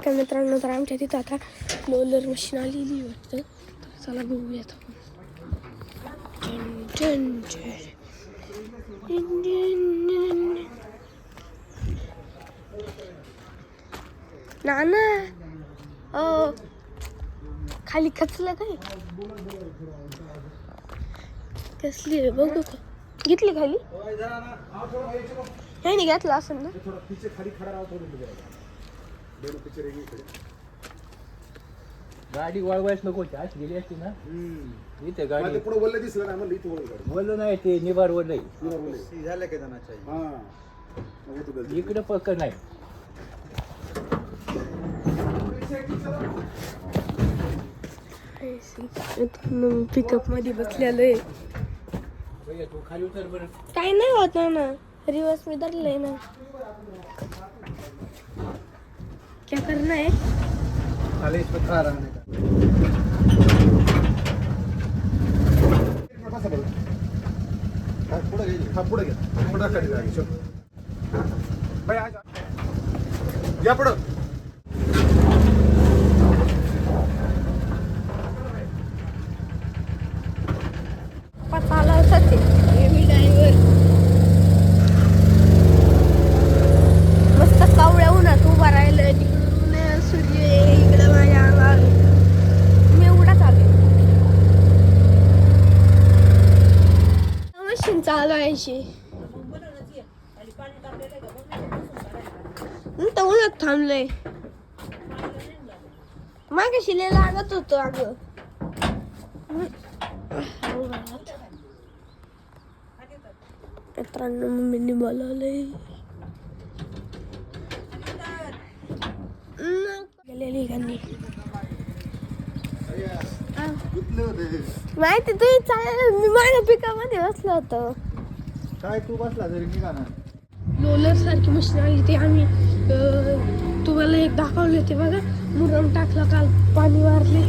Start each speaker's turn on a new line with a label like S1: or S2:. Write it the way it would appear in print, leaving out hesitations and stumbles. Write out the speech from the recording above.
S1: तर मित्रांनो, तर आमच्या तिथं आता रोलर मशीन आलेली वाटतं. चला बघूयात. नाना खाली खचलं काय? कसली रे बघू का? घेतली खाली? नाही घेतलं असं ना.
S2: गाडी वळवायच नको आज गेली असती ना. इथे गाडी पुढे वल्ल दिसलं ना, म्हणलं इथे वल्ल नाही, ते निबार वल्ल झालं काय जणाच्या. इकडे पक्क नाही.
S1: पिकअप मध्ये बसलेलं आहे.
S2: तू खाली उतर बरं.
S1: काय नाही होत ना, रिवर्स मी धरलंय ना. क्या करना है?
S2: खाली इसमें खा रहा है. पुढे घे, पुढे घे, पुढे खाली जायचं. भाई आ या पुढं.
S1: चाला होता ते मी ड्रायव्हर. मस्त कावळ्या उन्हात उभा राहिलं. तिकडून सूर्य इकडं माझ्या अंगावर. मी एवढा चालू मशीन चालवायची. तर उन्हात थांबलंय. मागाशी लय लागत होतो अगं. मित्रांनो, मम्मीने बोलवलंय. गेलेली गाणी माहिती तुम्ही चालेल. मी माझ्या पिकामध्ये बसलो होतो.
S2: काय तू बसला तरी मी गाणार.
S1: रोलर सारखी मशीन आली. ते आम्ही तुम्हाला एक दाखवले होते बघा. मुरम टाकलं, काल पाणी मारले.